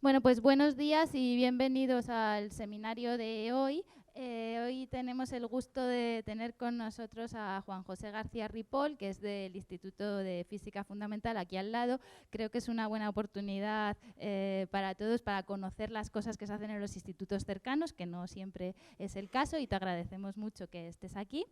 Bueno, pues buenos días y bienvenidos al seminario de hoy. Hoy tenemos el gusto de tener con nosotros a Juan José García Ripoll, que es del Instituto de Física Fundamental aquí al lado. Creo que es una buena oportunidad para todos para conocer las cosas que se hacen en los institutos cercanos, que no siempre es el caso, y te agradecemos mucho que estés aquí.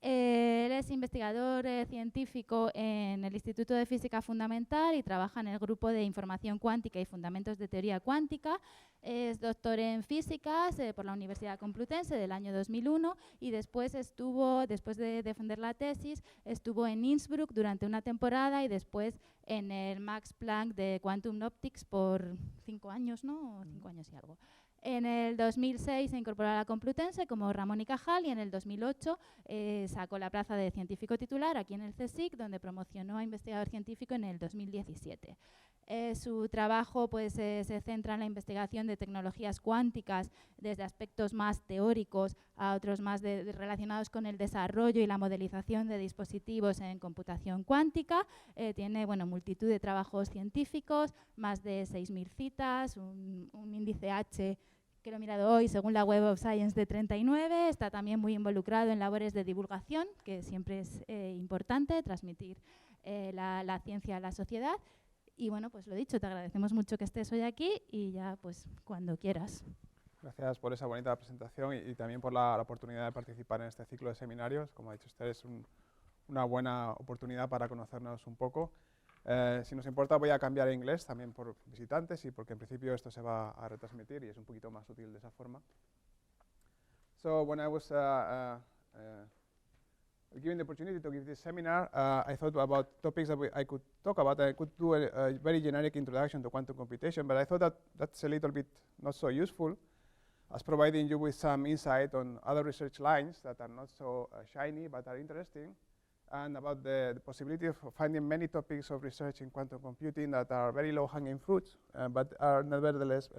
Él es investigador científico en el Instituto de Física Fundamental y trabaja en el grupo de información cuántica y fundamentos de teoría cuántica. Es doctor en físicas por la Universidad Complutense del año 2001 y después de defender la tesis, estuvo en Innsbruck durante una temporada y después en el Max Planck de Quantum Optics por 5 años, ¿no? 5 años y algo. En el 2006 se incorporó a la Complutense como Ramón y Cajal y en el 2008 sacó la plaza de científico titular aquí en el CSIC, donde promocionó a investigador científico en el 2017. Su trabajo se centra en la investigación de tecnologías cuánticas desde aspectos más teóricos a otros más relacionados con el desarrollo y la modelización de dispositivos en computación cuántica. Tiene multitud de trabajos científicos, más de 6.000 citas, un índice H que lo he mirado hoy según la Web of Science de 39. Está también muy involucrado en labores de divulgación, que siempre es importante, transmitir la ciencia a la sociedad. Y bueno, pues lo dicho, te agradecemos mucho que estés hoy aquí y ya pues cuando quieras. Gracias por esa bonita presentación y también por la oportunidad de participar en este ciclo de seminarios. Como ha dicho usted, es una buena oportunidad para conocernos un poco. Si nos importa, voy a cambiar a inglés también por visitantes y porque en principio esto se va a retransmitir y es un poquito más útil de esa forma. So when I was given the opportunity to give this seminar, I thought about topics that I could talk about. I could do a very generic introduction to quantum computation, but I thought that that's a little bit not so useful as providing you with some insight on other research lines that are not so shiny but are interesting, and about the possibility of finding many topics of research in quantum computing that are very low-hanging fruits, but are nevertheless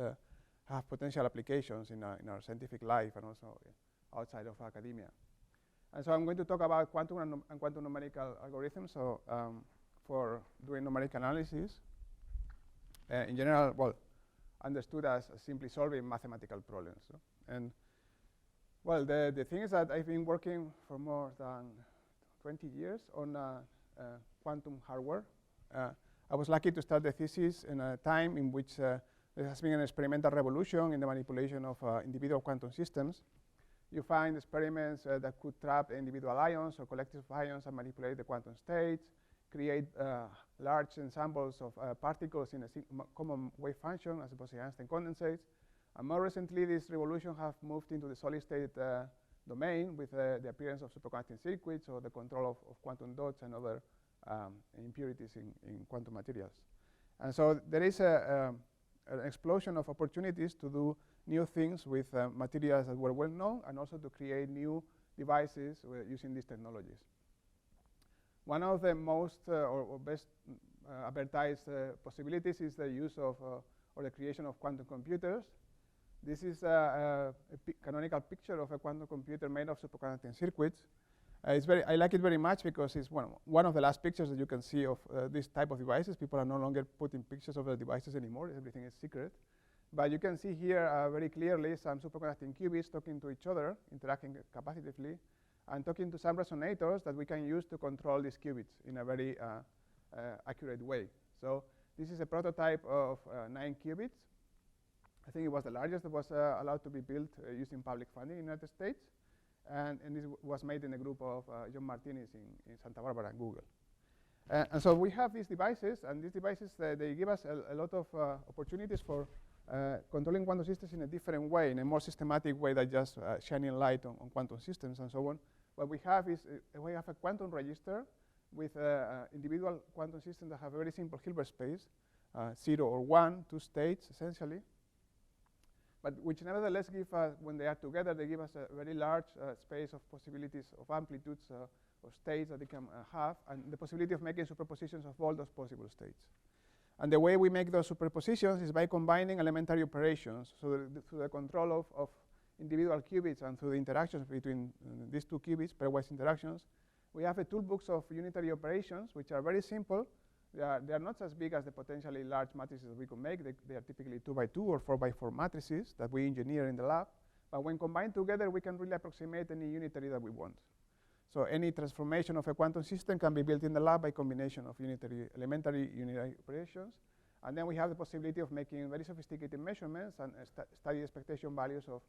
have potential applications in our scientific life and also outside of academia. And so I'm going to talk about quantum and quantum numerical algorithms for doing numerical analysis. In general, well, understood as simply solving mathematical problems. So. And well, the thing is that I've been working for more than 20 years on quantum hardware. I was lucky to start the thesis in a time in which there has been an experimental revolution in the manipulation of individual quantum systems. You find experiments that could trap individual ions or collective ions and manipulate the quantum states, create large ensembles of particles in a common wave function as opposed to Einstein condensates. And more recently, this revolution have moved into the solid state domain with the appearance of superconducting circuits or the control of quantum dots and other impurities in quantum materials. And so there is an explosion of opportunities to do new things with materials that were well known and also to create new devices using these technologies. One of the most or best advertised possibilities is the use of or the creation of quantum computers. This is a canonical picture of a quantum computer made of superconducting circuits. I like it very much because it's one of the last pictures that you can see of this type of devices. People are no longer putting pictures of the devices anymore. Everything is secret. But you can see here very clearly some superconducting qubits talking to each other, interacting capacitively, and talking to some resonators that we can use to control these qubits in a very accurate way. So this is a prototype of 9 qubits. I think it was the largest that was allowed to be built using public funding in the United States. And this was made in a group of John Martinez in Santa Barbara and Google. And so we have these devices, and these devices, they give us a lot of opportunities for controlling quantum systems in a different way, in a more systematic way than just shining light on quantum systems and so on. What we have is we have a quantum register with individual quantum systems that have a very simple Hilbert space, 0 or 1, 2 states essentially, but which nevertheless give us, when they are together, they give us a very large space of possibilities of amplitudes or states that they can have, and the possibility of making superpositions of all those possible states. And the way we make those superpositions is by combining elementary operations. So through the control of individual qubits and through the interactions between these two qubits, pairwise interactions, we have a toolbox of unitary operations which are very simple They are not as big as the potentially large matrices we could make. They are typically 2 by 2 or 4 by 4 matrices that we engineer in the lab. But when combined together, we can really approximate any unitary that we want. So any transformation of a quantum system can be built in the lab by combination of elementary unitary operations. And then we have the possibility of making very sophisticated measurements and study expectation values of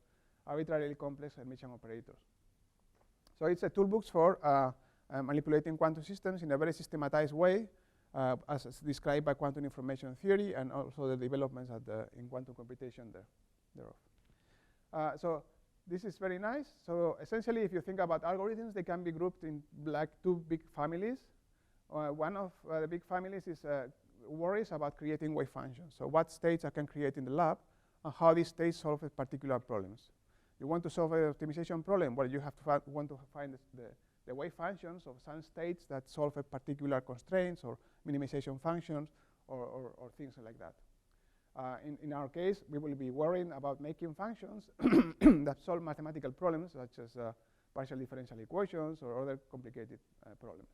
arbitrarily complex Hermitian operators. So it's a toolbox for manipulating quantum systems in a very systematized way, as described by quantum information theory and also the developments in quantum computation thereof. So this is very nice. So essentially, if you think about algorithms, they can be grouped in like 2 big families. One of the big families is worries about creating wave functions. So what states I can create in the lab and how these states solve particular problems. You want to solve an optimization problem, well, you have to want to find the wave functions of some states that solve a particular constraints or minimization functions or things like that. In our case, we will be worrying about making functions that solve mathematical problems such as partial differential equations or other complicated problems.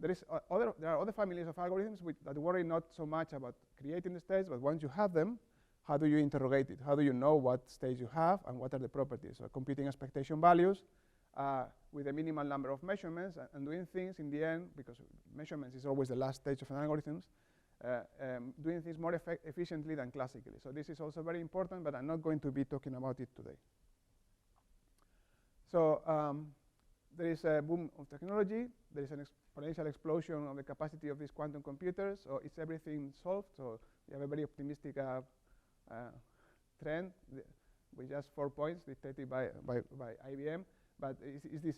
There are other families of algorithms that worry not so much about creating the states, but once you have them, how do you interrogate it? How do you know what states you have and what are the properties? So computing expectation values with a minimal number of measurements and doing things in the end, because measurements is always the last stage of an algorithm, doing things more efficiently than classically. So this is also very important, but I'm not going to be talking about it today. So there is a boom of technology. There is an exponential explosion of the capacity of these quantum computers. So it's everything solved. So we have a very optimistic trend with just 4 points dictated by IBM. But is this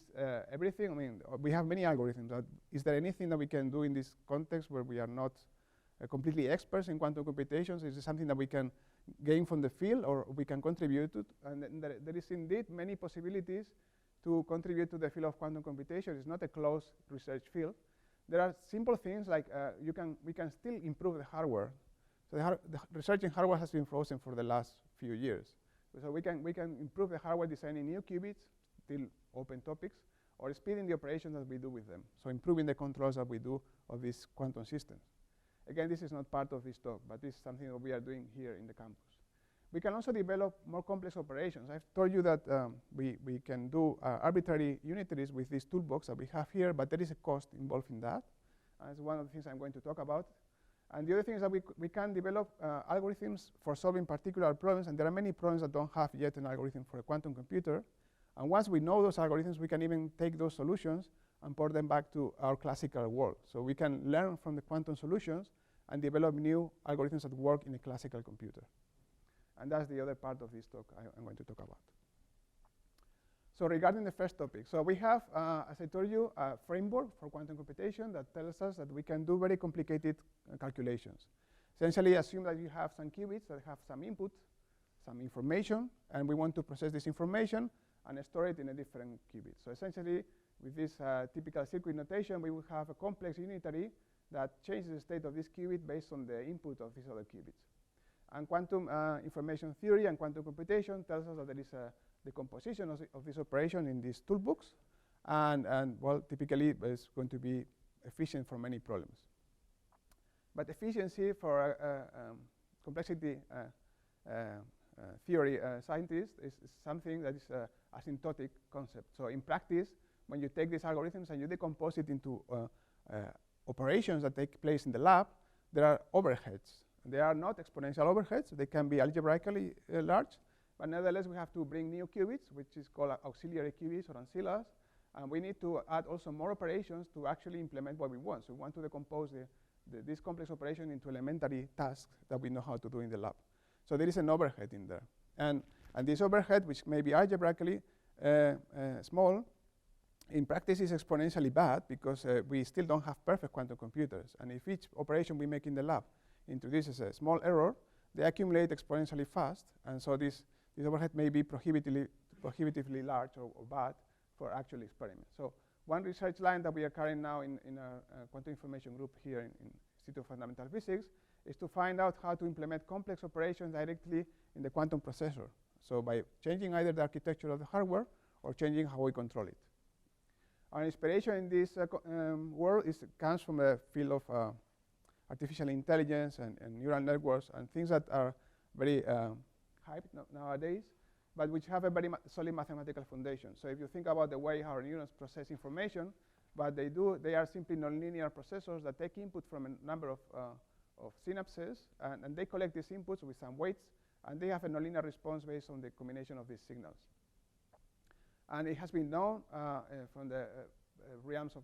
everything? I mean, we have many algorithms. Is there anything that we can do in this context where we are not completely experts in quantum computations? Is it something that we can gain from the field or we can contribute to? And there is indeed many possibilities to contribute to the field of quantum computation. It's not a closed research field. There are simple things like we can still improve the hardware. So the research in hardware has been frozen for the last few years. So we can improve the hardware designing new qubits, still open topics, or speeding the operations that we do with them. So improving the controls that we do of these quantum systems. Again, this is not part of this talk, but this is something that we are doing here in the campus. We can also develop more complex operations. I've told you that we can do arbitrary unitaries with this toolbox that we have here, but there is a cost involved in that. That's one of the things I'm going to talk about. And the other thing is that we can develop algorithms for solving particular problems, and there are many problems that don't have yet an algorithm for a quantum computer. And once we know those algorithms, we can even take those solutions and port them back to our classical world. So we can learn from the quantum solutions and develop new algorithms that work in a classical computer. And that's the other part of this talk I'm going to talk about. So regarding the first topic, so we have, as I told you, a framework for quantum computation that tells us that we can do very complicated calculations. Essentially, assume that you have some qubits that have some input, some information, and we want to process this information and store it in a different qubit. So essentially, with this typical circuit notation, we will have a complex unitary that changes the state of this qubit based on the input of these other qubits. And quantum information theory and quantum computation tells us that there is a decomposition of this operation in these toolbox, and well, typically it's going to be efficient for many problems. But efficiency for complexity theory scientists is something that is asymptotic concept. So in practice, when you take these algorithms and you decompose it into operations that take place in the lab, there are overheads. They are not exponential overheads. They can be algebraically large. But nevertheless, we have to bring new qubits, which is called auxiliary qubits or ancillas. And we need to add also more operations to actually implement what we want. So we want to decompose this complex operation into elementary tasks that we know how to do in the lab. So there is an overhead in there. And this overhead, which may be algebraically small, in practice is exponentially bad because we still don't have perfect quantum computers. And if each operation we make in the lab introduces a small error, they accumulate exponentially fast. And so this overhead may be prohibitively large or bad for actual experiments. So one research line that we are carrying now in our quantum information group here in Institute of Fundamental Physics is to find out how to implement complex operations directly in the quantum processor. So by changing either the architecture of the hardware or changing how we control it. Our inspiration in this world comes from the field of artificial intelligence and neural networks and things that are very hyped nowadays, but which have a very solid mathematical foundation. So if you think about the way our neurons process information, what they do, they are simply nonlinear processors that take input from a number of synapses, and they collect these inputs with some weights, and they have a nonlinear response based on the combination of these signals. And it has been known from the realms of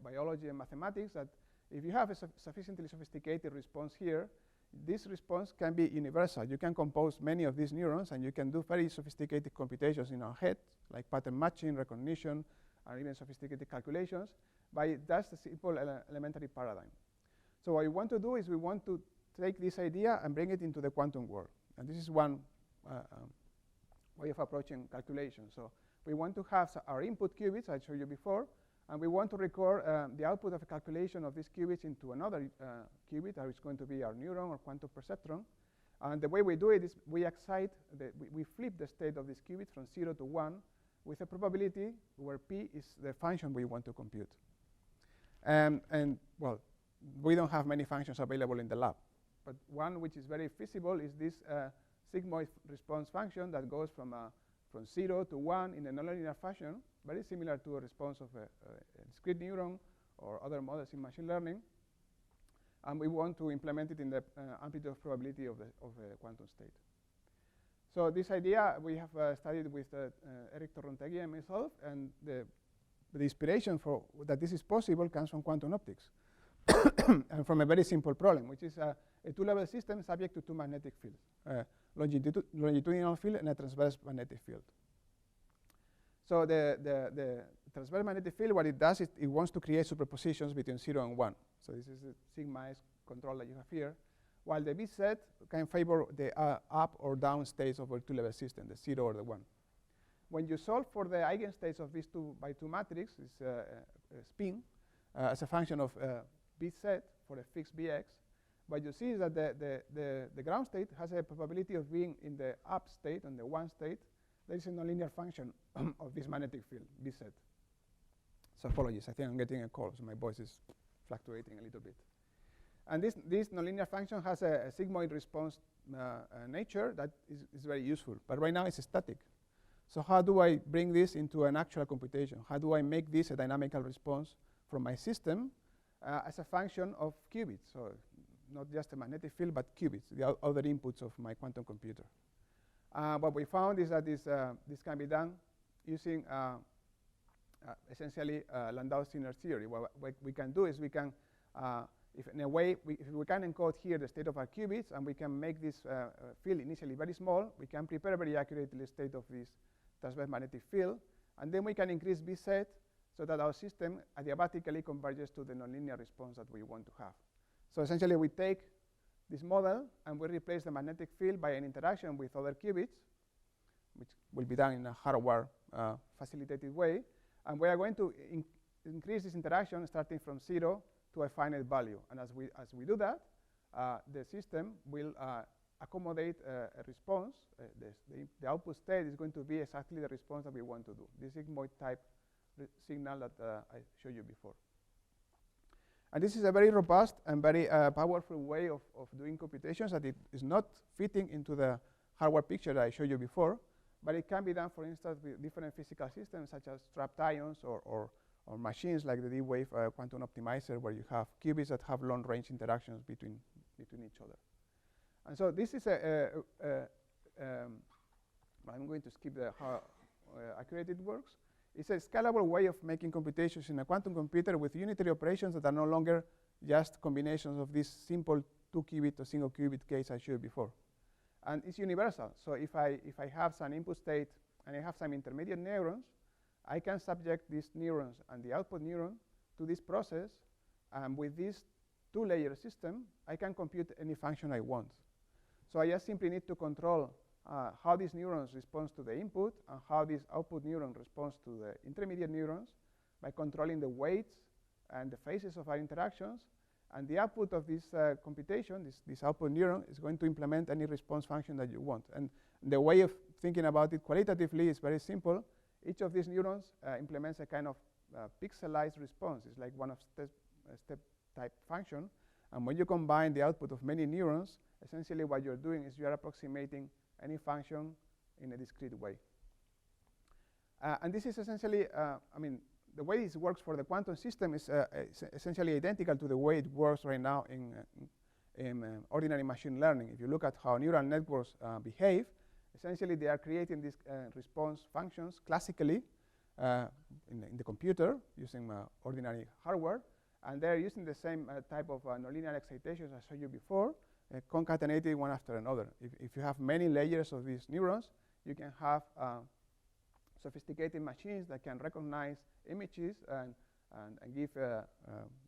biology and mathematics that if you have a sufficiently sophisticated response here, this response can be universal. You can compose many of these neurons, and you can do very sophisticated computations in our head, like pattern matching, recognition, or even sophisticated calculations, but that's the simple elementary paradigm. So what we want to do is we want to take this idea and bring it into the quantum world. And this is one way of approaching calculation. So we want to have our input qubits, I showed you before, and we want to record the output of a calculation of these qubits into another qubit, that is going to be our neuron or quantum perceptron. And the way we do it is we excite, we flip the state of this qubit from 0 to 1 with a probability where p is the function we want to compute. And well, we don't have many functions available in the lab, but one which is very feasible is this sigmoid response function that goes from 0 to 1 in a nonlinear fashion, very similar to a response of a discrete neuron or other models in machine learning. And we want to implement it in the amplitude of probability of the quantum state. So this idea we have studied with Eric Torrontegui and myself, and the inspiration for that this is possible comes from quantum optics and from a very simple problem, which is a two-level system subject to two magnetic fields, longitudinal field and a transverse magnetic field. So the transverse magnetic field, what it does is it wants to create superpositions between 0 and 1. So this is the sigma S control that you have here, while the B set can favor the up or down states of a two-level system, the 0 or the 1. When you solve for the eigenstates of this 2 by 2 matrix, it's a spin as a function of B set for a fixed Bx, what you see is that the ground state has a probability of being in the up state, on the 1 state. There is a nonlinear function of this magnetic field, B set. So apologies, I think I'm getting a call, so my voice is fluctuating a little bit. And this nonlinear function has a sigmoid response nature that is very useful, but right now it's static. So how do I bring this into an actual computation? How do I make this a dynamical response from my system as a function of qubits? So not just a magnetic field, but qubits, the other inputs of my quantum computer. What we found is that this can be done using essentially Landau-Sinner's theory. What we can do is we can, if we can encode here the state of our qubits, and we can make this field initially very small, we can prepare very accurately the state of this transverse magnetic field, and then we can increase B set so that our system adiabatically converges to the nonlinear response that we want to have. So essentially we take this model and we replace the magnetic field by an interaction with other qubits, which will be done in a hardware facilitated way, and we are going to increase this interaction starting from 0 to a finite value. And as we do that, the system will accommodate a response. The output state is going to be exactly the response that we want to do, this sigmoid type signal that I showed you before. And this is a very robust and very powerful way of doing computations that it is not fitting into the hardware picture that I showed you before, but it can be done, for instance, with different physical systems such as trapped ions or machines like the D-Wave quantum optimizer, where you have qubits that have long-range interactions between each other. And so this is I'm going to skip how accurate it works. It's a scalable way of making computations in a quantum computer with unitary operations that are no longer just combinations of this simple 2-qubit or single qubit case I showed before. And it's universal. So if I have some input state and I have some intermediate neurons, I can subject these neurons and the output neuron to this process, and with this two-layer system, I can compute any function I want. So I just simply need to control how these neurons respond to the input and how this output neuron responds to the intermediate neurons by controlling the weights and the phases of our interactions. And the output of this computation, this output neuron, is going to implement any response function that you want. And the way of thinking about it qualitatively is very simple. Each of these neurons implements a kind of pixelized response. It's like one of step type function. And when you combine the output of many neurons, essentially what you're doing is you're approximating any function in a discrete way. And this is essentially, the way this works for the quantum system is essentially identical to the way it works right now in ordinary machine learning. If you look at how neural networks behave, essentially they are creating these response functions classically in the computer using ordinary hardware, and they're using the same type of nonlinear excitations I showed you before, concatenated one after another. If you have many layers of these neurons, you can have sophisticated machines that can recognize images and give a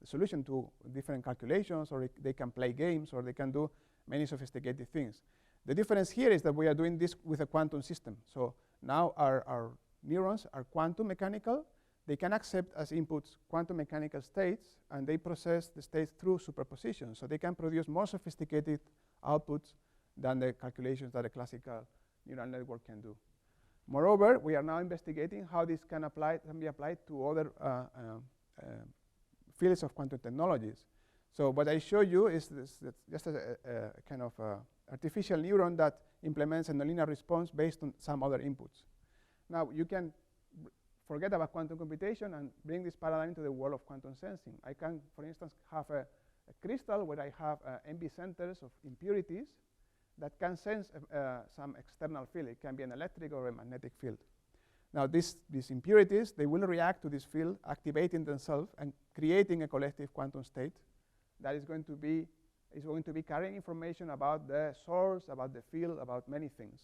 solution to different calculations, or they can play games, or they can do many sophisticated things. The difference here is that we are doing this with a quantum system. So now our neurons are quantum mechanical. They can accept as inputs quantum mechanical states, and they process the states through superposition. So they can produce more sophisticated outputs than the calculations that a classical neural network can do. Moreover, we are now investigating how this can be applied to other fields of quantum technologies. So what I show you is just a kind of artificial neuron that implements a nonlinear response based on some other inputs. Now, you can forget about quantum computation and bring this paradigm to the world of quantum sensing. I can, for instance, have a crystal where I have MB centers of impurities that can sense some external field. It can be an electric or a magnetic field. Now, these impurities, they will react to this field, activating themselves and creating a collective quantum state that is going to be carrying information about the source, about the field, about many things.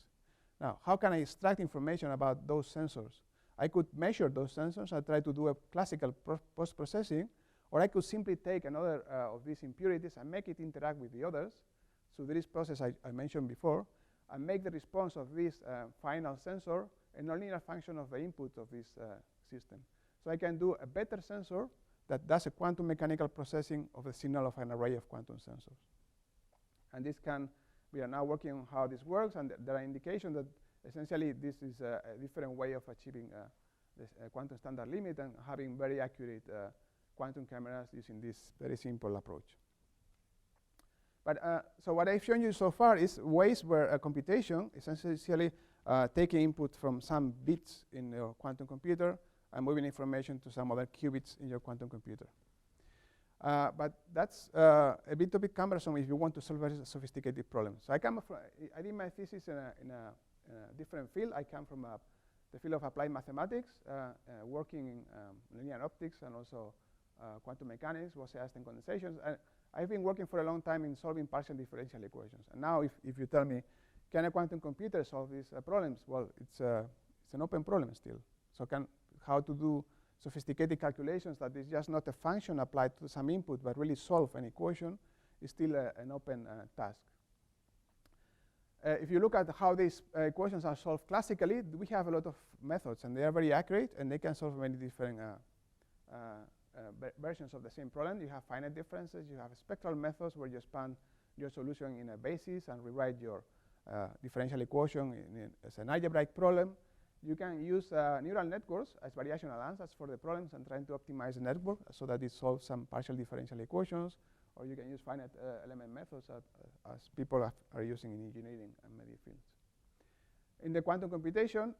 Now, how can I extract information about those sensors? I could measure those sensors and try to do a classical post-processing, or I could simply take another of these impurities and make it interact with the others. So this process I mentioned before, and make the response of this final sensor a nonlinear function of the input of this system. So I can do a better sensor that does a quantum mechanical processing of the signal of an array of quantum sensors. And we are now working on how this works, and there are indications that essentially this is a different way of achieving this quantum standard limit and having very accurate quantum cameras using this very simple approach. But so what I've shown you so far is ways where a computation is essentially taking input from some bits in your quantum computer and moving information to some other qubits in your quantum computer. But that's a bit cumbersome if you want to solve very sophisticated problems. So I did my thesis in a different field. I come from the field of applied mathematics, working in linear optics and also quantum mechanics, Gaussian condensations. I've been working for a long time in solving partial differential equations. And now if you tell me, can a quantum computer solve these problems? Well, it's an open problem still. So how to do sophisticated calculations that is just not a function applied to some input, but really solve an equation is still an open task. If you look at how these equations are solved classically, we have a lot of methods, and they are very accurate, and they can solve many different versions of the same problem. You have finite differences. You have spectral methods where you expand your solution in a basis and rewrite your differential equation as an algebraic problem. You can use neural networks as variational answers for the problems and trying to optimize the network so that it solves some partial differential equations. Or you can use finite element methods as people are using in engineering and many fields. In the quantum computation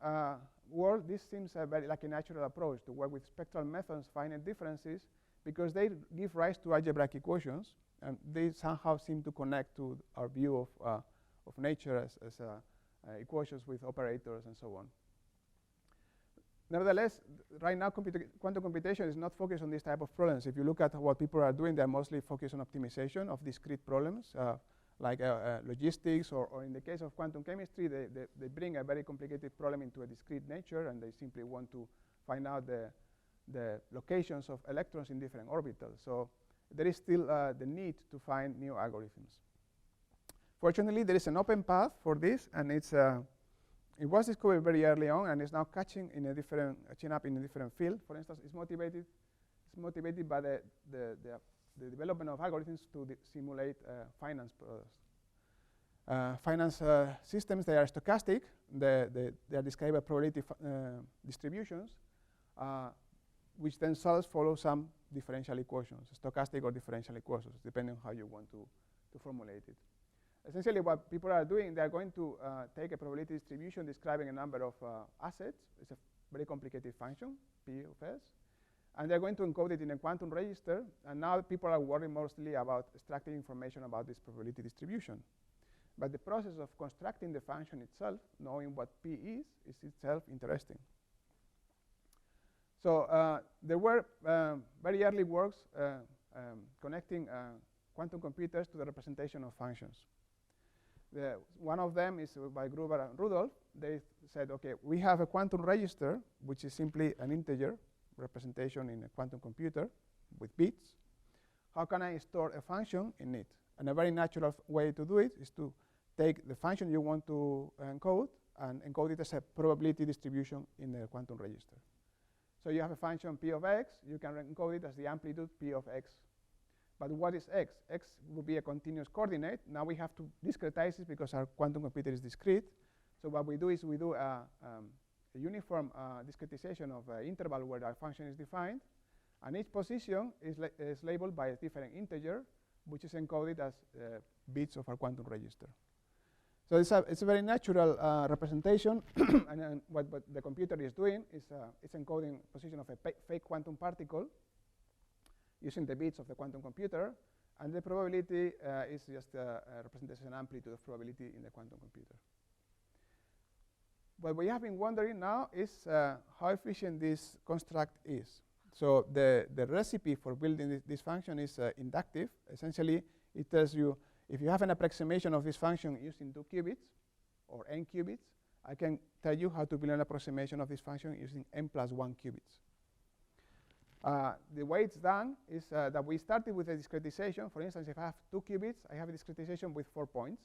world, this seems very like a natural approach to work with spectral methods, finite differences, because they give rise to algebraic equations, and they somehow seem to connect to our view of nature as equations with operators and so on. Nevertheless, right now quantum computation is not focused on this type of problems. If you look at what people are doing, they're mostly focused on optimization of discrete problems, like logistics, or in the case of quantum chemistry, they bring a very complicated problem into a discrete nature, and they simply want to find out the locations of electrons in different orbitals. So there is still the need to find new algorithms. Fortunately, there is an open path for this, and it was discovered very early on, and it's now catching up in a different field. For instance, it's motivated by the development of algorithms to simulate finance products. Finance systems, they are stochastic. They are described by probability distributions, which themselves follow some differential equations, stochastic or differential equations, depending on how you want to formulate it. Essentially, what people are doing, they are going to take a probability distribution describing a number of assets. It's a very complicated function, P of S. And they're going to encode it in a quantum register. And now people are worrying mostly about extracting information about this probability distribution. But the process of constructing the function itself, knowing what P is itself interesting. So there were very early works connecting quantum computers to the representation of functions. One of them is by Gruber and Rudolph. They said, okay, we have a quantum register, which is simply an integer representation in a quantum computer with bits. How can I store a function in it? And a very natural way to do it is to take the function you want to encode and encode it as a probability distribution in the quantum register. So you have a function P of x. You can encode it as the amplitude P of x. But what is x? X would be a continuous coordinate. Now we have to discretize it because our quantum computer is discrete. So what we do is we do a uniform discretization of an interval where our function is defined. And each position is labeled by a different integer, which is encoded as bits of our quantum register. So it's a very natural representation. And what the computer is doing is it's encoding position of a fake quantum particle using the bits of the quantum computer, and the probability is just a representation amplitude of probability in the quantum computer. What we have been wondering now is how efficient this construct is. So the recipe for building this function is inductive. Essentially, it tells you if you have an approximation of this function using 2 qubits or n qubits, I can tell you how to build an approximation of this function using n plus 1 qubits. The way it's done is that we started with a discretization. For instance, if I have 2 qubits, I have a discretization with 4 points.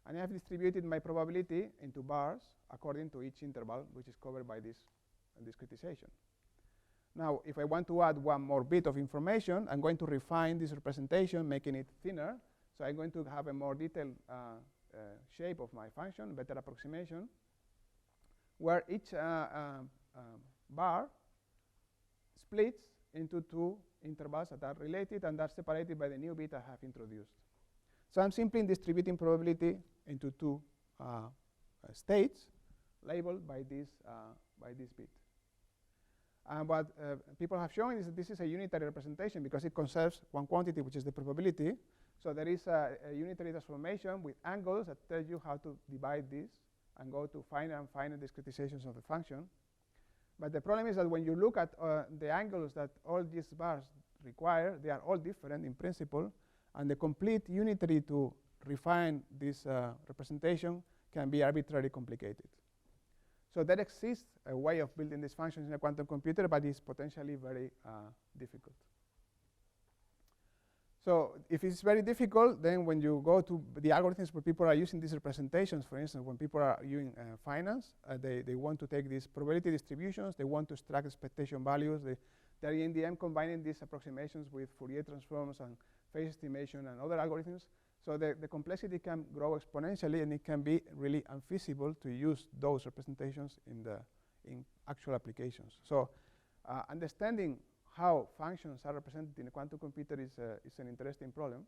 And I have distributed my probability into bars according to each interval, which is covered by this discretization. Now, if I want to add one more bit of information, I'm going to refine this representation, making it thinner. So I'm going to have a more detailed shape of my function, better approximation, where each bar splits into 2 intervals that are related and are separated by the new bit I have introduced. So I'm simply distributing probability into 2 states labeled by this bit. And what people have shown is that this is a unitary representation because it conserves one quantity, which is the probability. So there is a unitary transformation with angles that tell you how to divide this and go to finer and finer discretizations of the function. But the problem is that when you look at the angles that all these bars require, they are all different in principle, and the complete unitary to refine this representation can be arbitrarily complicated. So there exists a way of building these functions in a quantum computer, but it's potentially very difficult. So if it's very difficult, then when you go to the algorithms where people are using these representations, for instance, when people are using finance, they want to take these probability distributions, they want to extract expectation values, they're in the end combining these approximations with Fourier transforms and phase estimation and other algorithms. So the complexity can grow exponentially, and it can be really unfeasible to use those representations in actual applications. So understanding how functions are represented in a quantum computer is an interesting problem.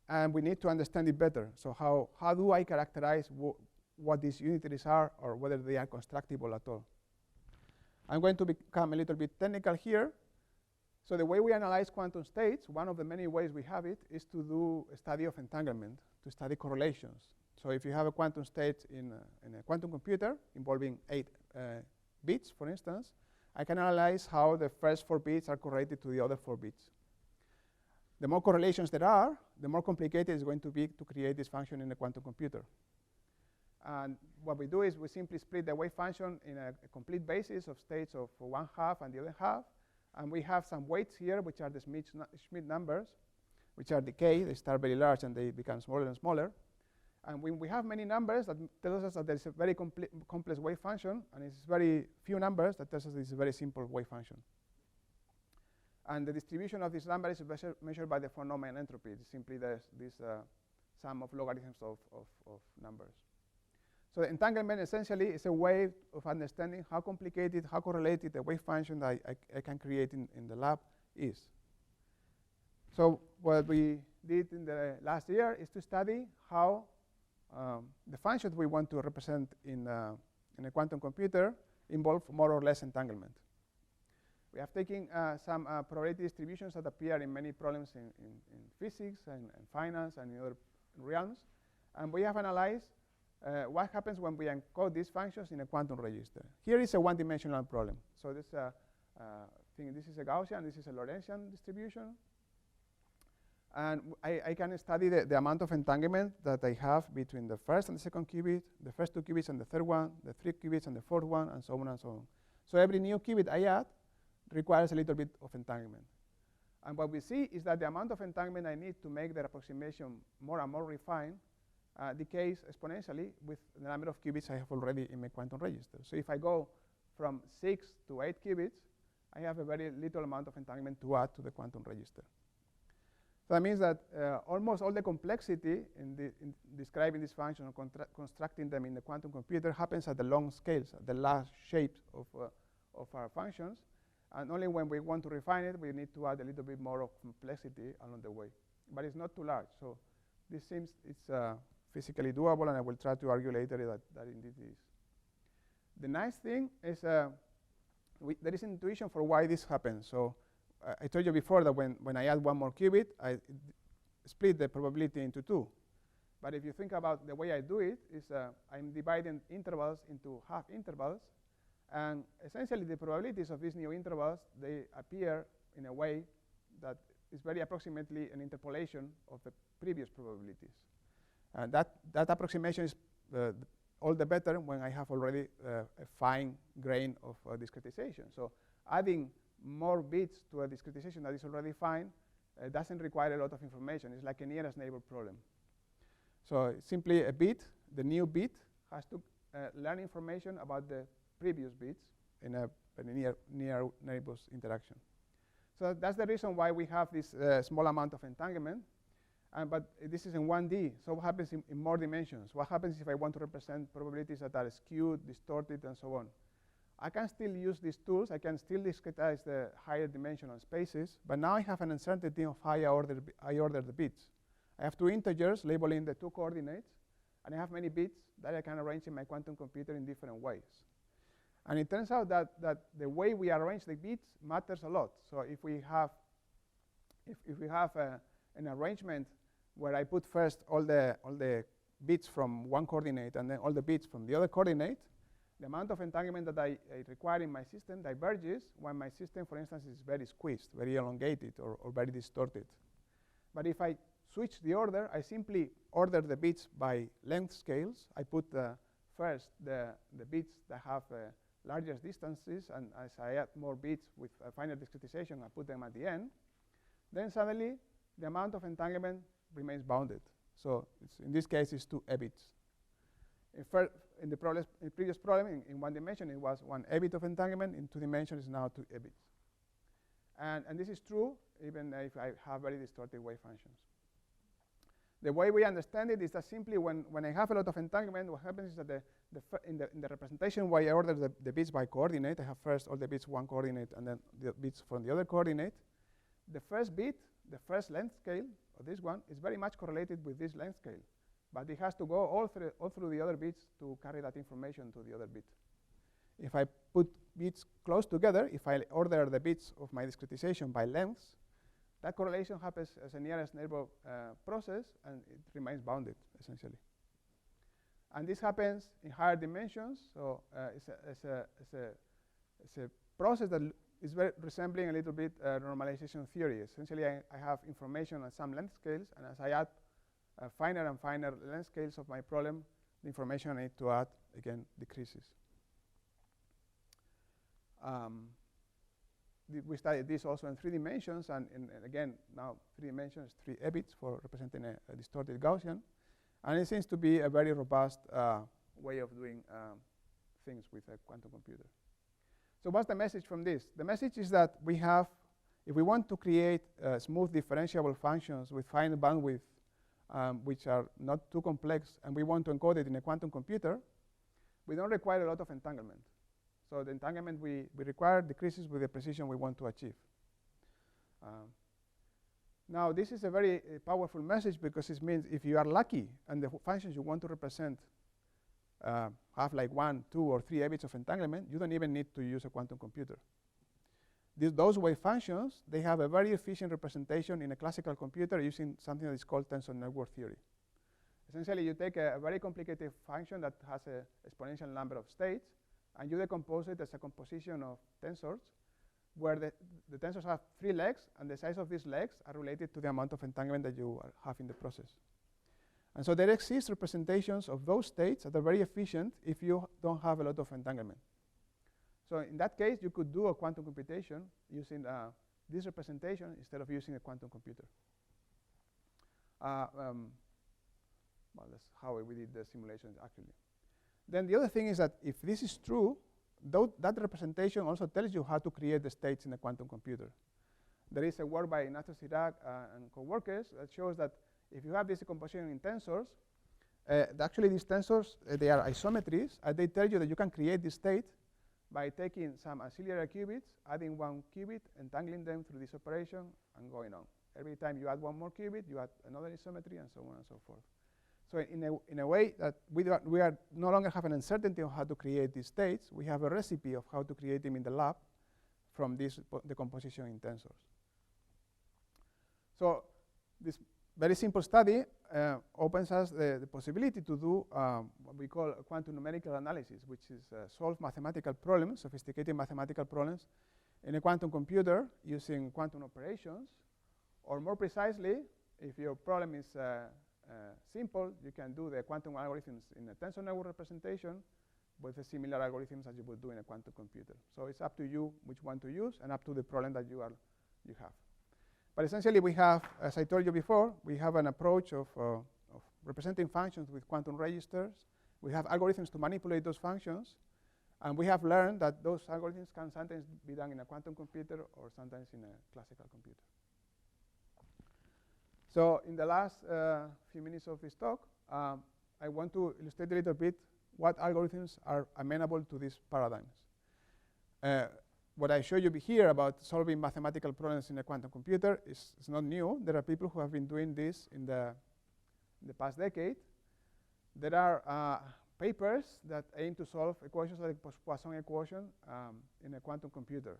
And we need to understand it better. So how do I characterize what these unitaries are, or whether they are constructible at all? I'm going to become a little bit technical here. So the way we analyze quantum states, one of the many ways we have it, is to do a study of entanglement, to study correlations. So if you have a quantum state in a quantum computer involving 8 bits, for instance, I can analyze how the first 4 bits are correlated to the other 4 bits. The more correlations there are, the more complicated it's going to be to create this function in a quantum computer. And what we do is we simply split the wave function in a complete basis of states of one half and the other half. And we have some weights here, which are the Schmidt numbers, which are decay. They start very large and they become smaller and smaller. And when we have many numbers, that tells us that there's a very complex wave function, and it's very few numbers that tells us it's a very simple wave function. And the distribution of this number is measured by the von Neumann entropy. It's simply this sum of logarithms of numbers. So the entanglement essentially is a way of understanding how complicated, how correlated the wave function that I can create in the lab is. So what we did in the last year is to study how the functions we want to represent in a quantum computer involve more or less entanglement. We have taken some probability distributions that appear in many problems in physics and finance and in other realms, and we have analyzed what happens when we encode these functions in a quantum register. Here is a one-dimensional problem. So this this is a Gaussian, this is a Lorentzian distribution. And I can study the amount of entanglement that I have between the first and the second qubit, the first two qubits and the third one, the three qubits and the fourth one, and so on and so on. So every new qubit I add requires a little bit of entanglement. And what we see is that the amount of entanglement I need to make the approximation more and more refined decays exponentially with the number of qubits I have already in my quantum register. So if I go from 6 to 8 qubits, I have a very little amount of entanglement to add to the quantum register. So that means that almost all the complexity in describing these functions or constructing them in the quantum computer happens at the long scales, at the large shapes of our functions. And only when we want to refine it, we need to add a little bit more of complexity along the way. But it's not too large. So this seems it's physically doable, and I will try to argue later that indeed it is. The nice thing is there is intuition for why this happens. So I told you before that when I add one more qubit, I split the probability into two. But if you think about the way I do it, is I'm dividing intervals into half intervals. And essentially, the probabilities of these new intervals, they appear in a way that is very approximately an interpolation of the previous probabilities. And that approximation is all the better when I have already a fine grain of discretization. So adding more bits to a discretization that is already fine doesn't require a lot of information. It's like a nearest neighbor problem. So simply a bit, the new bit, has to learn information about the previous bits in a near neighbors interaction. So that's the reason why we have this small amount of entanglement. But this is in 1D. So what happens in more dimensions? What happens if I want to represent probabilities that are skewed, distorted, and so on? I can still use these tools. I can still discretize the higher dimensional spaces. But now I have an uncertainty of how I order the bits. I have two integers labeling the two coordinates. And I have many bits that I can arrange in my quantum computer in different ways. And it turns out that the way we arrange the bits matters a lot. So if we have an arrangement where I put first all the bits from one coordinate and then all the bits from the other coordinate, the amount of entanglement that I require in my system diverges when my system, for instance, is very squeezed, very elongated, or very distorted. But if I switch the order, I simply order the bits by length scales. I put first the bits that have largest distances, and as I add more bits with finer discretization, I put them at the end. Then suddenly, the amount of entanglement remains bounded. So in this case, it's 2 bits. In the previous problem, in 1 dimension, it was 1 bit of entanglement. In 2 dimensions, it's now 2 bits. And this is true even if I have very distorted wave functions. The way we understand it is that simply when I have a lot of entanglement, what happens is that in the representation where I order the bits by coordinate, I have first all the bits one coordinate and then the bits from the other coordinate. The first bit, the first length scale of this one, is very much correlated with this length scale. But it has to go all through the other bits to carry that information to the other bit. If I put bits close together, if I order the bits of my discretization by lengths, that correlation happens as a nearest neighbor process, and it remains bounded, essentially. And this happens in higher dimensions. So it's a process that is very resembling a little bit normalization theory. Essentially, I have information on some length scales, and as I add finer and finer length scales of my problem, the information I need to add, again, decreases. We studied this also in 3 dimensions, and again, now 3 dimensions, 3 bits for representing a distorted Gaussian. And it seems to be a very robust way of doing things with a quantum computer. So what's the message from this? The message is that we have, if we want to create smooth differentiable functions with fine bandwidth, which are not too complex, and we want to encode it in a quantum computer, we don't require a lot of entanglement. So the entanglement we require decreases with the precision we want to achieve. Now, this is a very powerful message, because it means if you are lucky and the functions you want to represent have like 1, 2, or 3 bits of entanglement, you don't even need to use a quantum computer. Those wave functions, they have a very efficient representation in a classical computer using something that is called tensor network theory. Essentially, you take a very complicated function that has an exponential number of states, and you decompose it as a composition of tensors, where the tensors have 3 legs, and the size of these legs are related to the amount of entanglement that you have in the process. And so there exist representations of those states that are very efficient if you don't have a lot of entanglement. So in that case, you could do a quantum computation using this representation instead of using a quantum computer. Well, that's how we did the simulations, actually. Then the other thing is that if this is true, that representation also tells you how to create the states in a quantum computer. There is a work by Ignacio Cirac and co-workers that shows that if you have this decomposition in tensors, actually these tensors, they are isometries, and they tell you that you can create this state by taking some auxiliary qubits, adding 1 qubit, entangling them through this operation, and going on. Every time you add 1 more qubit, you add another isometry, and so on and so forth. So in a way that we are no longer have an uncertainty of how to create these states. We have a recipe of how to create them in the lab from this decomposition in tensors. So this very simple study opens us the possibility to do what we call quantum numerical analysis, which is solve mathematical problems, sophisticated mathematical problems, in a quantum computer using quantum operations. Or more precisely, if your problem is simple, you can do the quantum algorithms in a tensor network representation with the similar algorithms as you would do in a quantum computer. So it's up to you which one to use, and up to the problem that you have. But essentially, we have, as I told you before, we have an approach of representing functions with quantum registers. We have algorithms to manipulate those functions, and we have learned that those algorithms can sometimes be done in a quantum computer or sometimes in a classical computer. So in the last few minutes of this talk, I want to illustrate a little bit what algorithms are amenable to these paradigms. What I show you here about solving mathematical problems in a quantum computer is not new. There are people who have been doing this in the past decade. There are papers that aim to solve equations like the Poisson equation in a quantum computer.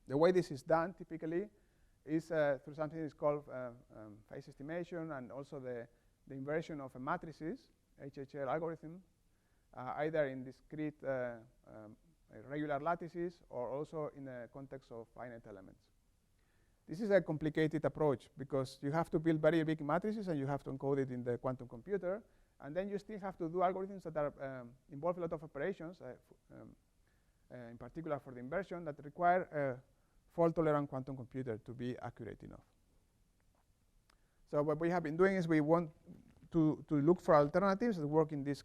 The way this is done typically is through something that's called phase estimation, and also the inversion of a matrices, HHL algorithm, either in discrete regular lattices or also in the context of finite elements. This is a complicated approach because you have to build very big matrices and you have to encode it in the quantum computer, and then you still have to do algorithms that are involve a lot of operations, in particular for the inversion, that require a fault-tolerant quantum computer to be accurate enough. So what we have been doing is we want to look for alternatives that work in this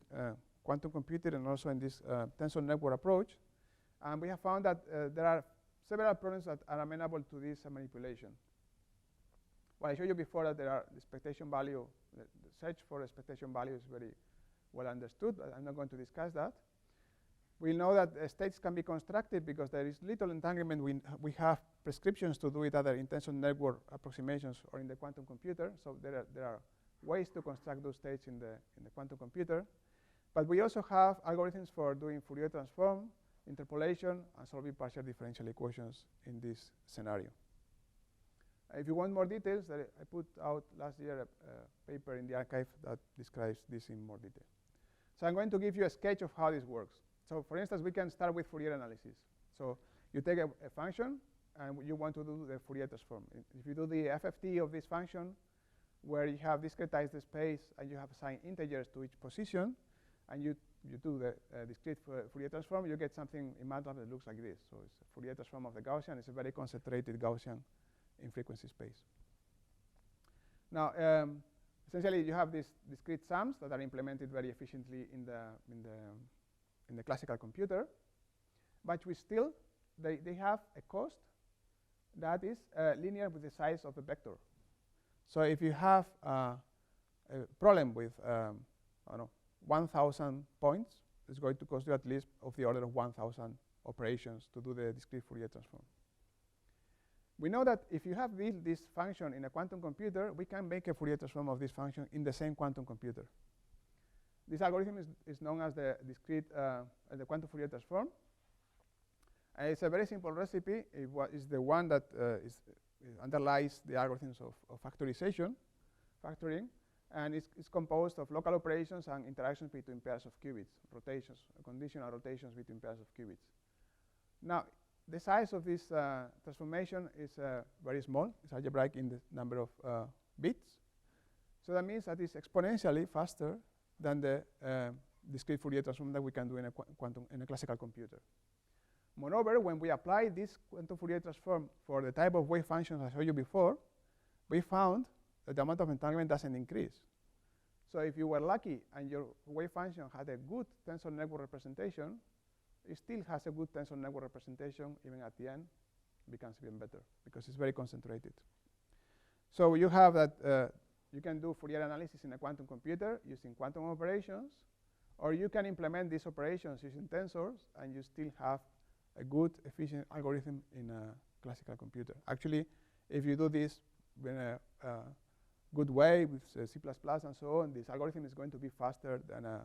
quantum computer and also in this tensor network approach. And we have found that there are several problems that are amenable to this manipulation. Well, I showed you before that there are the expectation value, the search for expectation value is very well understood. I'm not going to discuss that. We know that states can be constructed because there is little entanglement. We have prescriptions to do it either in tensor network approximations or in the quantum computer. So there are ways to construct those states in the quantum computer. But we also have algorithms for doing Fourier transform, interpolation, and solving partial differential equations in this scenario. If you want more details, I put out last year a paper in the archive that describes this in more detail. So I'm going to give you a sketch of how this works. So for instance, we can start with Fourier analysis. So you take a function, and you want to do the Fourier transform. If you do the FFT of this function, where you have discretized the space and you have assigned integers to each position, and you do the discrete Fourier transform, you get something in MATLAB that looks like this. So it's a Fourier transform of the Gaussian. It's a very concentrated Gaussian in frequency space. Now, essentially, you have these discrete sums that are implemented very efficiently in the classical computer, but they have a cost that is linear with the size of the vector. So if you have a problem with, I don't know, 1,000 points, it's going to cost you at least of the order of 1,000 operations to do the discrete Fourier transform. We know that if you have built this function in a quantum computer, we can make a Fourier transform of this function in the same quantum computer. This algorithm is known as the discrete, the quantum Fourier transform. And it's a very simple recipe. It's the one that underlies the algorithms of factoring. And it's composed of local operations and interactions between pairs of qubits, rotations, conditional rotations between pairs of qubits. Now, the size of this transformation is very small. It's algebraic in the number of bits. So that means that it's exponentially faster than the discrete Fourier transform that we can do in a classical computer. Moreover, when we apply this quantum Fourier transform for the type of wave functions I showed you before, we found that the amount of entanglement doesn't increase. So if you were lucky and your wave function had a good tensor network representation, it still has a good tensor network representation. Even at the end, it becomes even better because it's very concentrated. So you have that you can do Fourier analysis in a quantum computer using quantum operations, or you can implement these operations using tensors, and you still have a good, efficient algorithm in a classical computer. Actually, if you do this in a good way with C++ and so on, this algorithm is going to be faster than a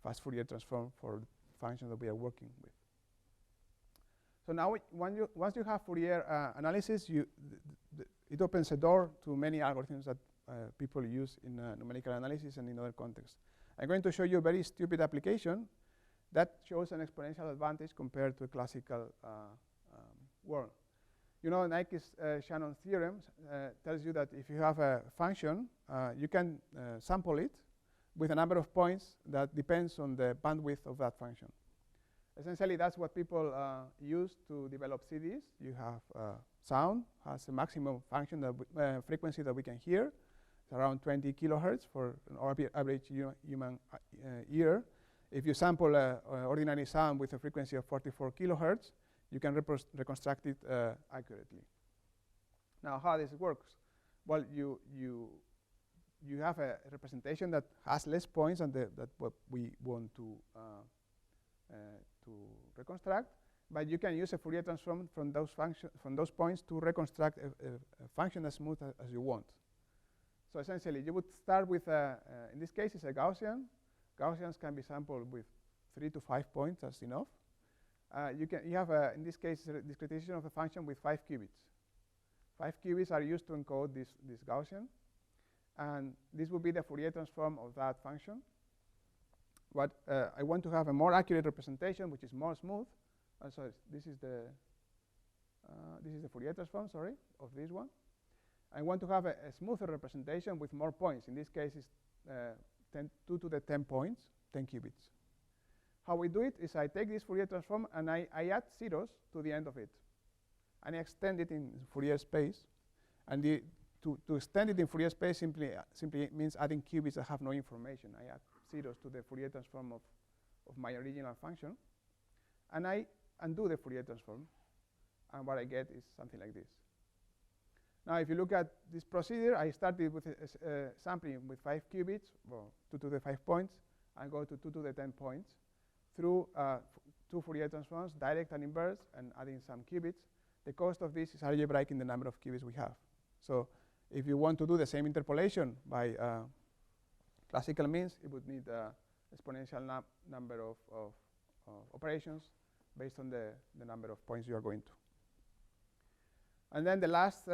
fast Fourier transform for function that we are working with. So now, once you have Fourier analysis, it opens a door to many algorithms that people use in numerical analysis and in other contexts. I'm going to show you a very stupid application that shows an exponential advantage compared to a classical world. You know, Nike's Shannon theorem tells you that if you have a function, you can sample it with a number of points that depends on the bandwidth of that function. Essentially, that's what people use to develop CDs. You have sound, has a maximum function that frequency that we can hear. It's around 20 kilohertz for an average human ear. If you sample ordinary sound with a frequency of 44 kilohertz, you can reconstruct it accurately. Now, how this works? Well, you have a representation that has less points than what we want to reconstruct, but you can use a Fourier transform from those points to reconstruct a function as smooth as you want. So essentially, you would start with in this case, it's a Gaussian. Gaussians can be sampled with 3 to 5 points. That's enough. You have, in this case, a discretization of a function with 5 qubits. 5 qubits are used to encode this Gaussian. And this would be the Fourier transform of that function. But I want to have a more accurate representation, which is more smooth. So this is the Fourier transform, sorry, of this one. I want to have a smoother representation with more points. In this case, it's 2 to the 10 points, 10 qubits. How we do it is I take this Fourier transform and I add zeros to the end of it. And I extend it in Fourier space. And to extend it in Fourier space simply means adding qubits that have no information. I add zeros to the Fourier transform of my original function. And I undo the Fourier transform. And what I get is something like this. Now, if you look at this procedure, I started with sampling with 5 qubits, well, 2 to the 5 points, and go to 2 to the 10 points through 2 Fourier transforms, direct and inverse, and adding some qubits. The cost of this is algebraic in the number of qubits we have. So if you want to do the same interpolation by classical means, it would need exponential number of operations based on the number of points you are going to. And then the last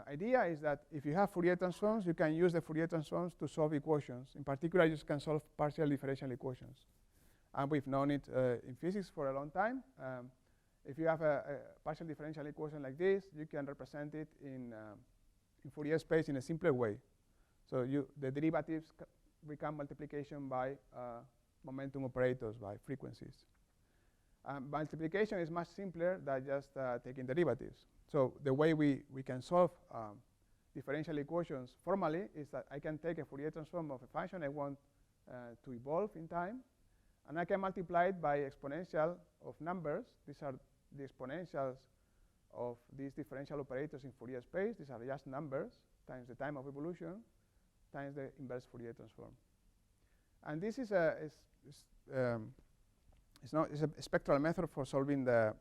idea is that if you have Fourier transforms, you can use the Fourier transforms to solve equations. In particular, you can solve partial differential equations. And we've known it in physics for a long time. If you have a partial differential equation like this, you can represent it in Fourier space in a simpler way. So the derivatives become multiplication by momentum operators, by frequencies. Multiplication is much simpler than just taking derivatives. So the way we can solve differential equations formally is that I can take a Fourier transform of a function I want to evolve in time, and I can multiply it by exponential of numbers. These are the exponentials of these differential operators in Fourier space. These are just numbers times the time of evolution times the inverse Fourier transform. And this is it's a spectral method for solving the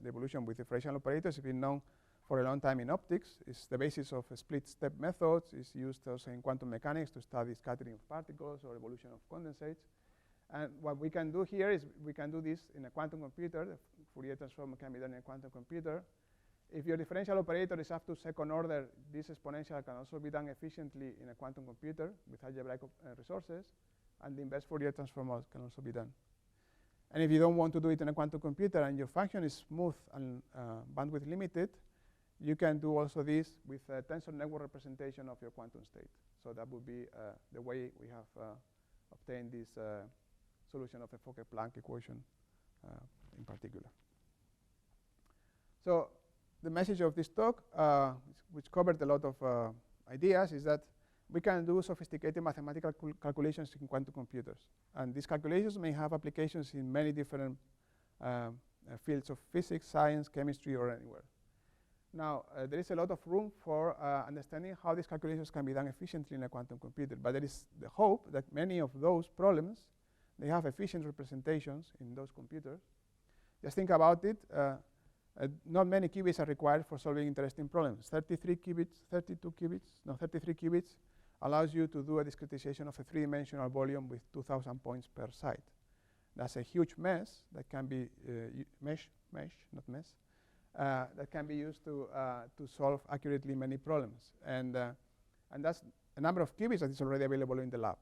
evolution with differential operators. It's been known for a long time in optics. It's the basis of split-step methods. It's used also in quantum mechanics to study scattering of particles or evolution of condensates. And what we can do here is we can do this in a quantum computer. The Fourier transform can be done in a quantum computer. If your differential operator is up to second order, this exponential can also be done efficiently in a quantum computer with algebraic resources. And the inverse Fourier transform can also be done. And if you don't want to do it in a quantum computer and your function is smooth and bandwidth limited, you can do also this with a tensor network representation of your quantum state. So that would be the way we have obtained this solution of the Fokker-Planck equation in particular. So the message of this talk, which covered a lot of ideas, is that we can do sophisticated mathematical calculations in quantum computers. And these calculations may have applications in many different fields of physics, science, chemistry, or anywhere. Now, there is a lot of room for understanding how these calculations can be done efficiently in a quantum computer. But there is the hope that many of those problems, they have efficient representations in those computers. Just think about it. Not many qubits are required for solving interesting problems. 33 qubits, 32 qubits, no, 33 qubits allows you to do a discretization of a three-dimensional volume with 2,000 points per side. That's a huge mess that can be that can be used to solve accurately many problems. And that's a number of qubits that is already available in the lab.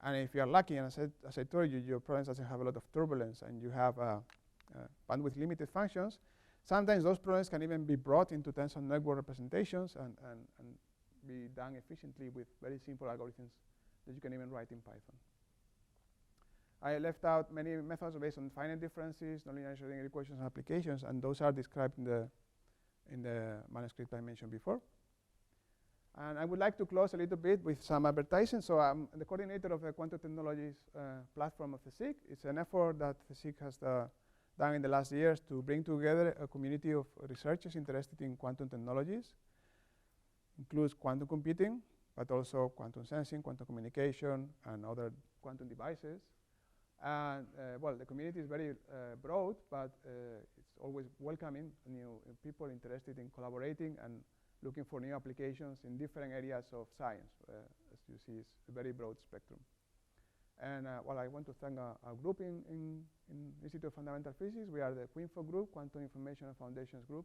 And if you are lucky, and as I told you, your problem doesn't have a lot of turbulence and you have bandwidth limited functions, sometimes those problems can even be brought into tensor network representations and be done efficiently with very simple algorithms that you can even write in Python. I left out many methods based on finite differences, nonlinear Schrödinger equations, and applications, and those are described in the manuscript I mentioned before. And I would like to close a little bit with some advertising. So I'm the coordinator of the Quantum Technologies platform of the SIG. It's an effort that the SIG has done in the last years to bring together a community of researchers interested in quantum technologies. Includes quantum computing, but also quantum sensing, quantum communication, and other quantum devices. And well, the community is very broad, but it's always welcoming new people interested in collaborating and looking for new applications in different areas of science. As you see, it's a very broad spectrum. And well, I want to thank our group in Institute of Fundamental Physics. We are the QINFO group, Quantum Information and Foundations group.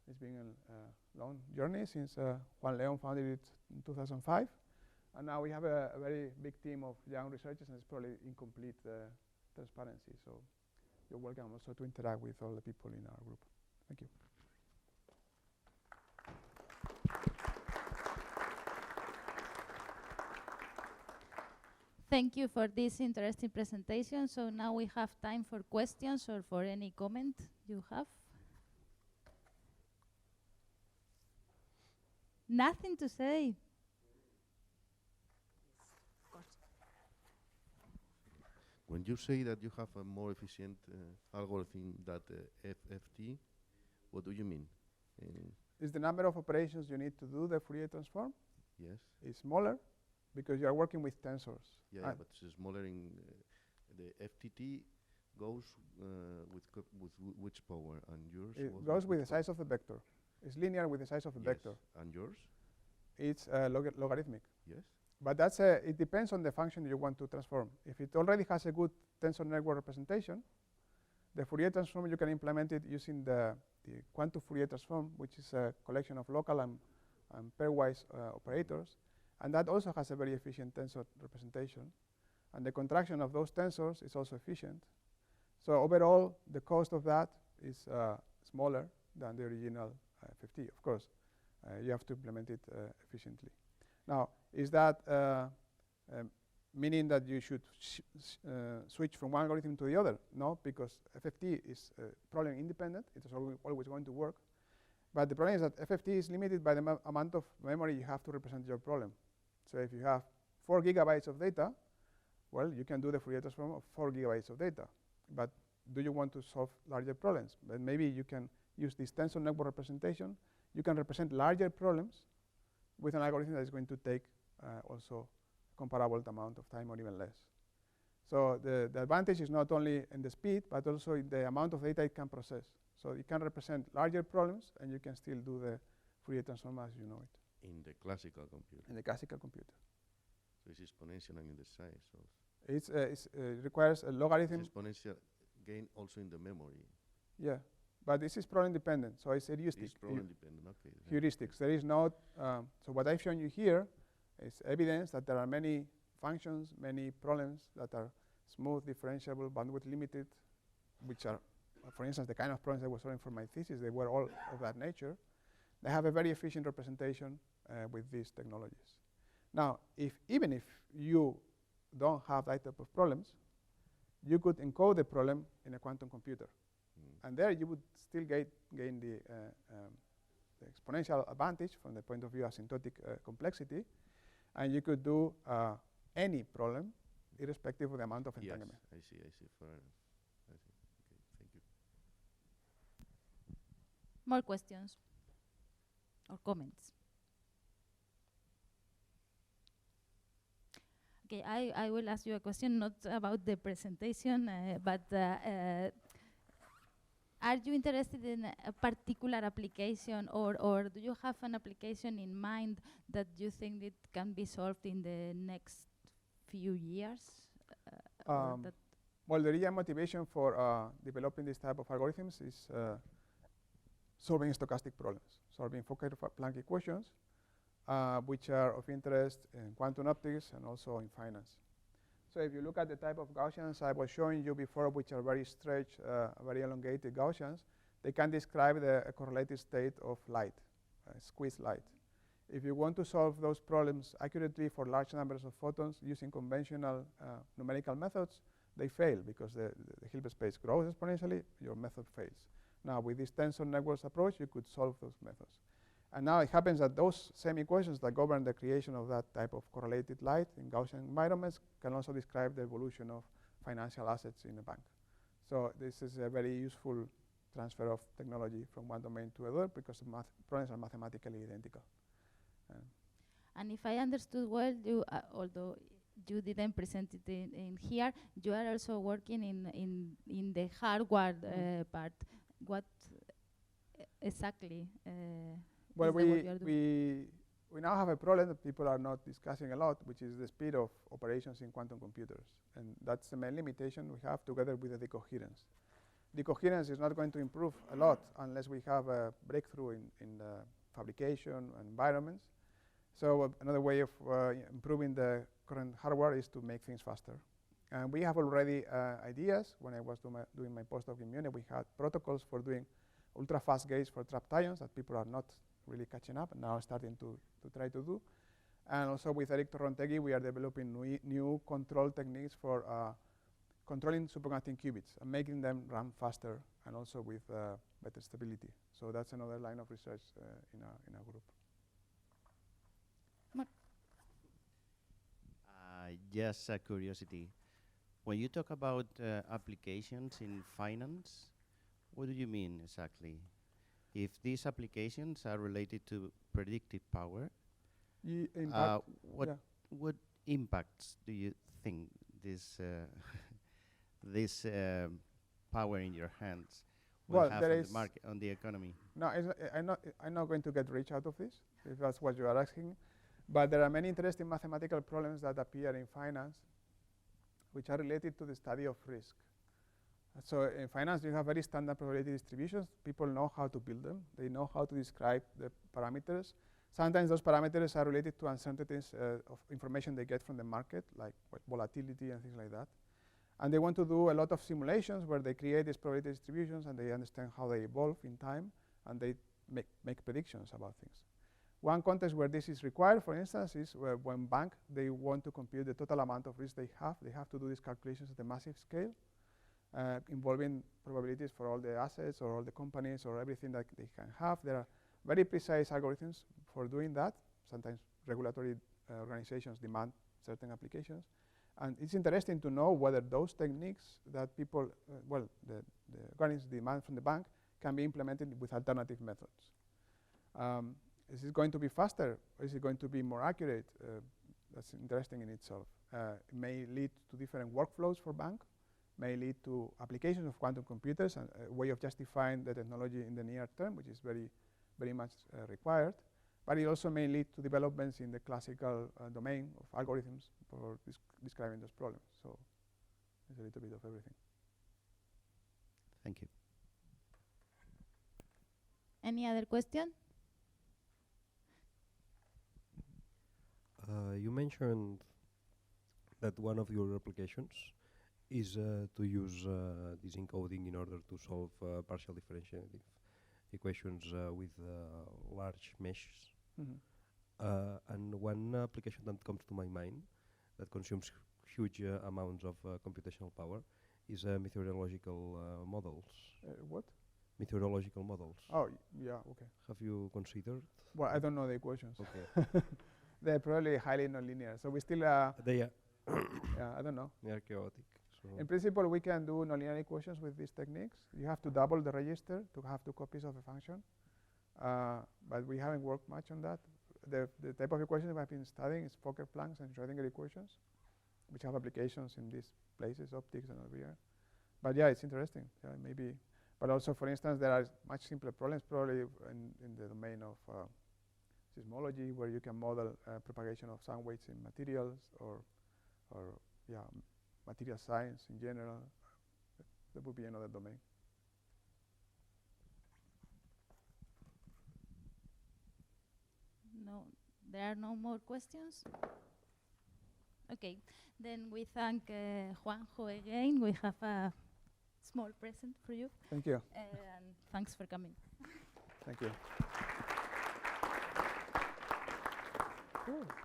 It's been a long journey since Juan León founded it in 2005. And now we have a very big team of young researchers, and it's probably incomplete transparency. So you're welcome also to interact with all the people in our group. Thank you. Thank you for this interesting presentation. So now we have time for questions or for any comment you have. Nothing to say. When you say that you have a more efficient algorithm than FFT, what do you mean? Is the number of operations you need to do the Fourier transform? Yes. Is smaller because you are working with tensors. Yeah, but it's smaller in the FTT goes with which power, and yours? It goes with the size of the vector. It's linear with the size of the vector. And yours? It's logarithmic. Yes. But that's it depends on the function you want to transform. If it already has a good tensor network representation, the Fourier transform, you can implement it using the quantum Fourier transform, which is a collection of local and pairwise operators. And that also has a very efficient tensor representation. And the contraction of those tensors is also efficient. So overall, the cost of that is smaller than the original FFT. Of course, you have to implement it efficiently. Now, is that meaning that you should switch from one algorithm to the other? No, because FFT is problem independent. It is always going to work. But the problem is that FFT is limited by the amount of memory you have to represent your problem. So if you have 4 gigabytes of data, well, you can do the Fourier transform of 4 gigabytes of data. But do you want to solve larger problems? But maybe you can use this tensor network representation. You can represent larger problems with an algorithm that is going to take also a comparable amount of time or even less. So the advantage is not only in the speed, but also in the amount of data it can process. So it can represent larger problems, and you can still do the Fourier transform as you know it. In the classical computer. In the classical computer. So it's exponential in the size of. It requires a logarithm. It's exponential gain also in the memory. Yeah, but this is problem dependent, so it's heuristic. It's problem dependent, okay. Heuristics. There is no, so what I've shown you here is evidence that there are many functions, many problems that are smooth, differentiable, bandwidth limited, which are, for instance, the kind of problems I was solving for my thesis. They were all of that nature. They have a very efficient representation with these technologies. Now, even if you don't have that type of problems, you could encode the problem in a quantum computer. And there you would still gain the exponential advantage from the point of view of asymptotic complexity. And you could do any problem, irrespective of the amount of entanglement. Yes, I see. Fair enough. I see. Okay, thank you. More questions or comments? Okay, I will ask you a question, not about the presentation, but are you interested in a particular application, or do you have an application in mind that you think it can be solved in the next few years? Well, the real motivation for developing this type of algorithms is solving stochastic problems, solving Fokker-Planck equations, which are of interest in quantum optics and also in finance. So if you look at the type of Gaussians I was showing you before, which are very stretched, very elongated Gaussians, they can describe the correlated state of light, squeezed light. If you want to solve those problems accurately for large numbers of photons using conventional numerical methods, they fail because the Hilbert space grows exponentially, your method fails. Now, with this tensor networks approach, you could solve those methods. And now it happens that those same equations that govern the creation of that type of correlated light in Gaussian environments can also describe the evolution of financial assets in a bank. So this is a very useful transfer of technology from one domain to another because the problems are mathematically identical. And if I understood well, you, although you didn't present it in here, you are also working in the hardware part. What exactly? Well, we now have a problem that people are not discussing a lot, which is the speed of operations in quantum computers. And that's the main limitation we have together with the decoherence. Decoherence is not going to improve a lot unless we have a breakthrough in the fabrication environments. So another way of improving the current hardware is to make things faster. And we have already ideas. When I was doing my postdoc in Munich, we had protocols for doing ultra-fast gates for trapped ions that people are not really catching up and now starting to try to do. And also with Eric Torrontegui, we are developing new control techniques for controlling superconducting qubits and making them run faster and also with better stability. So that's another line of research in our group. Just a curiosity. When you talk about applications in finance, what do you mean exactly? If these applications are related to predictive power, what impacts do you think this this power in your hands will have on the market, on the economy? No, I'm not going to get rich out of this, if that's what you are asking. But there are many interesting mathematical problems that appear in finance, which are related to the study of risk. So in finance, you have very standard probability distributions. People know how to build them. They know how to describe the parameters. Sometimes those parameters are related to uncertainties of information they get from the market, like volatility and things like that. And they want to do a lot of simulations where they create these probability distributions and they understand how they evolve in time, and they make predictions about things. One context where this is required, for instance, is when banks, they want to compute the total amount of risk they have to do these calculations at a massive scale, involving probabilities for all the assets or all the companies or everything that they can have. There are very precise algorithms for doing that. Sometimes regulatory organizations demand certain applications. And it's interesting to know whether those techniques that people, the organisms demand from the bank can be implemented with alternative methods. Is it going to be faster, or is it going to be more accurate? that's interesting in itself. It may lead to different workflows for bank, may lead to applications of quantum computers and a way of justifying the technology in the near term, which is very, very much required. But it also may lead to developments in the classical domain of algorithms for describing those problems. So there's a little bit of everything. Thank you. Any other question? You mentioned that one of your applications is to use this encoding in order to solve partial differentiative equations with large meshes. And one application that comes to my mind that consumes huge amounts of computational power is meteorological models. What? Meteorological models. Oh, yeah, okay. Have you considered? Well, I don't know the equations. Okay. They're probably highly nonlinear. So we still, They are yeah, I don't know. they are chaotic. So In principle, we can do nonlinear equations with these techniques. You have to double the register to have 2 copies of a function. But we haven't worked much on that. The type of equations we have been studying is Fokker-Planck's and Schrödinger equations, which have applications in these places, optics and over here. But yeah, it's interesting. Yeah, maybe. But also, for instance, there are much simpler problems probably in the domain of seismology, where you can model propagation of sound waves in materials, or yeah, material science in general. That would be another domain. No, there are no more questions? Okay, then we thank Juanjo again. We have a small present for you. Thank you. And thanks for coming. Thank you. Cool.